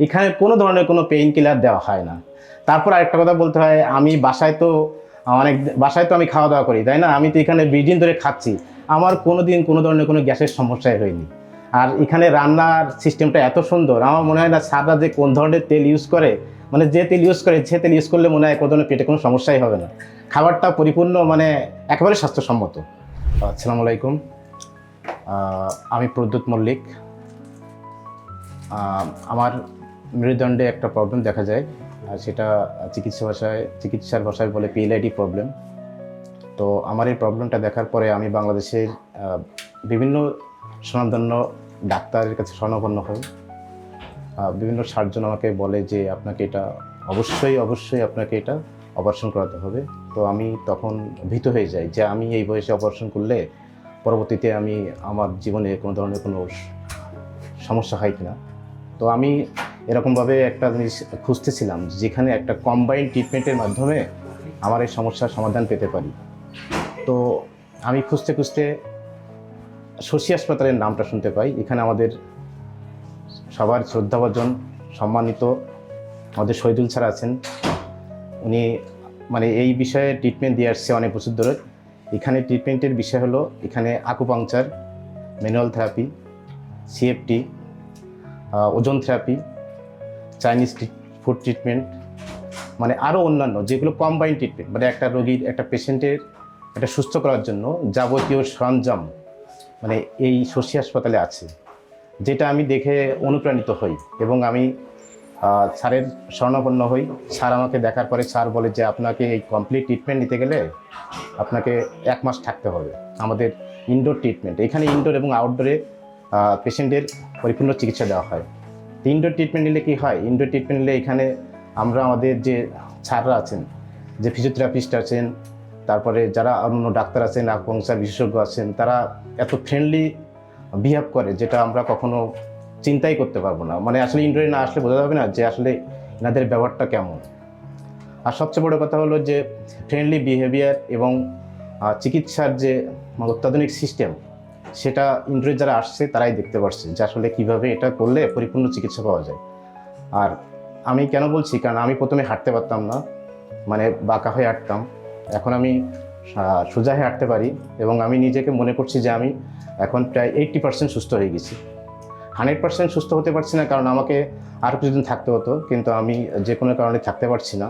এখানে কোনো ধরনের কোনো পেইন কিলার দেওয়া হয় না। তারপর আরেকটা কথা বলতে হয়, আমি বাসায় তো আমি খাওয়া দাওয়া করি, তাই না? আমি তো এখানে 20 দিন ধরে খাচ্ছি, আমার কোনো দিন কোনো ধরনের কোনো গ্যাসের সমস্যাই হয়নি। আর এখানে রান্নার সিস্টেমটা এত সুন্দর, আমার মনে হয় না স্যাররা যে কোন ধরনের তেল ইউজ করে, মানে যে তেল ইউজ করে সে তেল ইউজ করলে মনে হয় কোনো ধরনের পেটে কোনো সমস্যাই হবে না। খাবারটা পরিপূর্ণ মানে একেবারে স্বাস্থ্যসম্মত। আসসালামু আলাইকুম, আমি প্রদ্যুৎ মল্লিক। আমার মেরুদণ্ডে একটা প্রবলেম দেখা যায়, আর সেটা চিকিৎসার ভাষায় বলে পিএলআইডি প্রবলেম। তো আমার এই প্রবলেমটা দেখার পরে আমি বাংলাদেশের বিভিন্ন স্বনামধন্য ডাক্তারের কাছে শরণাপন্ন হই। বিভিন্ন সার্জন আমাকে বলে যে আপনাকে এটা অবশ্যই আপনাকে এটা অপারেশন করাতে হবে। তো আমি তখন ভীত হয়ে যাই যে আমি এই বয়সে অপারেশন করলে পরবর্তীতে আমার জীবনে কোনো ধরনের কোনো সমস্যা হয় কিনা। তো আমি এরকমভাবে একটা জিনিস খুঁজতেছিলাম যেখানে একটা কম্বাইন্ড ট্রিটমেন্টের মাধ্যমে আমার এই সমস্যার সমাধান পেতে পারি। তো আমি খুঁজতে শশী হাসপাতালের নামটা শুনতে পাই। এখানে আমাদের সবার শ্রদ্ধাভাজন সম্মানিত আমাদের শহীদুল স্যার আছেন। উনি মানে এই বিষয়ে ট্রিটমেন্ট দিয়ে আসছে অনেক বছর ধরে। এখানে ট্রিটমেন্টের বিষয় হলো এখানে আকুপাংচার, ম্যানুয়াল থেরাপি, সিএফটি, ওজন থেরাপি, চাইনিজ ফুড ট্রিটমেন্ট, মানে আরও অন্যান্য যেগুলো কম্বাইন্ড ট্রিটমেন্ট, মানে একটা রোগীর একটা পেশেন্টের একটা সুস্থ করার জন্য যাবতীয় সরঞ্জাম মানে এই শশী হাসপাতালে আছে, যেটা আমি দেখে অনুপ্রাণিত হই এবং আমি স্যারের শরণাপন্ন হই। স্যার আমাকে দেখার পরে স্যার বলে যে আপনাকে এই কমপ্লিট ট্রিটমেন্ট নিতে গেলে আপনাকে 1 মাস থাকতে হবে। আমাদের ইনডোর ট্রিটমেন্ট, এখানে ইনডোর এবং আউটডোরে পেশেন্টের পরিপূর্ণ চিকিৎসা দেওয়া হয়। ইনডোর ট্রিটমেন্ট নিলে কী হয়, ইনডোর ট্রিটমেন্ট নিলে এখানে আমাদের যে স্যাররা আছেন, যে ফিজিওথেরাপিস্ট আছেন, তারপরে যারা অন্য ডাক্তার আছেন, আকুপাংচার বিশেষজ্ঞ আছেন, তারা এত ফ্রেন্ডলি বিহেভ করে যেটা আমরা কখনো চিন্তাই করতে পারবো না। মানে আসলে ইনডোরে না আসলে বোঝা যাবে না যে আসলে এনাদের ব্যবহারটা কেমন। আর সবচেয়ে বড় কথা হলো যে ফ্রেন্ডলি বিহেভিয়ার এবং চিকিৎসার যে অত্যাধুনিক সিস্টেম, সেটা ইনডোরে যারা আসছে তারাই দেখতে পারছে যে আসলে কীভাবে এটা করলে পরিপূর্ণ চিকিৎসা পাওয়া যায়। আর আমি কেন বলছি, কারণ আমি প্রথমে হাঁটতে পারতাম না, মানে বাঁকা হয়ে হাঁটতাম। এখন আমি সোজা হয়ে হাঁটতে পারি এবং আমি নিজেকে মনে করছি যে আমি এখন প্রায় 80% সুস্থ হয়ে গেছি। 100% সুস্থ হতে পারছি না, কারণ আমাকে আরও কিছুদিন থাকতে হতো, কিন্তু আমি যে কোনো কারণে থাকতে পারছি না,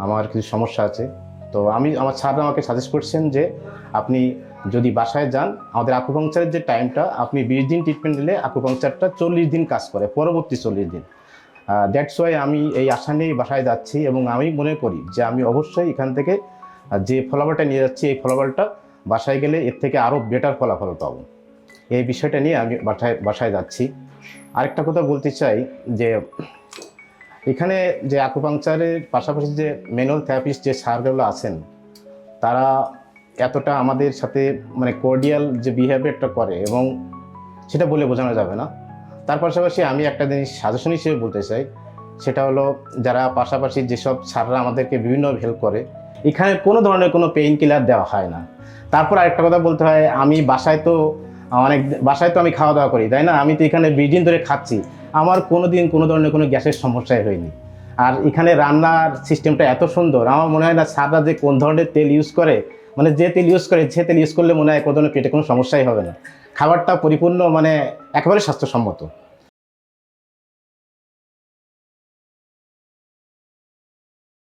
আমার কিছু সমস্যা আছে। তো আমার স্যাররা আমাকে সাজেস্ট করছেন যে আপনি যদি বাসায় যান, আমাদের আকুপাংচারের যে টাইমটা, আপনি 20 দিন ট্রিটমেন্ট নিলে আকুপাংচারটা 40 দিন কাজ করে, পরবর্তী 40 দিন। দ্যাটস ওয়াই আমি এই আশা নিয়েই বাসায় যাচ্ছি এবং আমি মনে করি যে আমি অবশ্যই এখান থেকে যে ফলাফলটা নিয়ে যাচ্ছি, এই ফলাফলটা বাসায় গেলে এর থেকে আরও বেটার ফলাফল পাবো। এই বিষয়টা নিয়ে আমি বাসায় যাচ্ছি। আরেকটা কথা বলতে চাই যে এখানে যে আকুপাংচারের পাশাপাশি যে ম্যানুয়াল থেরাপিস্ট যে স্যারগুলো আছেন, তারা এতটা আমাদের সাথে মানে কোর্ডিয়াল যে বিহেভিয়ারটা করে এবং সেটা বলে বোঝানো যাবে না। তার পাশাপাশি আমি একটা জিনিস সাজেশন হিসেবে বলতে চাই, সেটা হলো যারা পাশাপাশি যেসব স্যাররা আমাদেরকে বিভিন্ন হেল্প করে, এখানে কোনো ধরনের কোনো পেইন কিলার দেওয়া হয় না। তারপর আরেকটা কথা বলতে হয়, আমি বাসায় তো আমি খাওয়া দাওয়া করি, তাই না? আমি তো এখানে 20 দিন ধরে খাচ্ছি, আমার কোনো দিন কোনো ধরনের কোনো গ্যাসের সমস্যাই হয়নি। আর এখানে রান্নার সিস্টেমটা এত সুন্দর, আমার মনে হয় না স্যাররা যে কোন ধরনের তেল ইউজ করে, মানে যে তেল ইউজ করে সে তেল ইউজ করলে মনে হয় কোনো ধরনের পেটে কোনো সমস্যাই হবে না। খাবারটা পরিপূর্ণ মানে একেবারে স্বাস্থ্যসম্মত।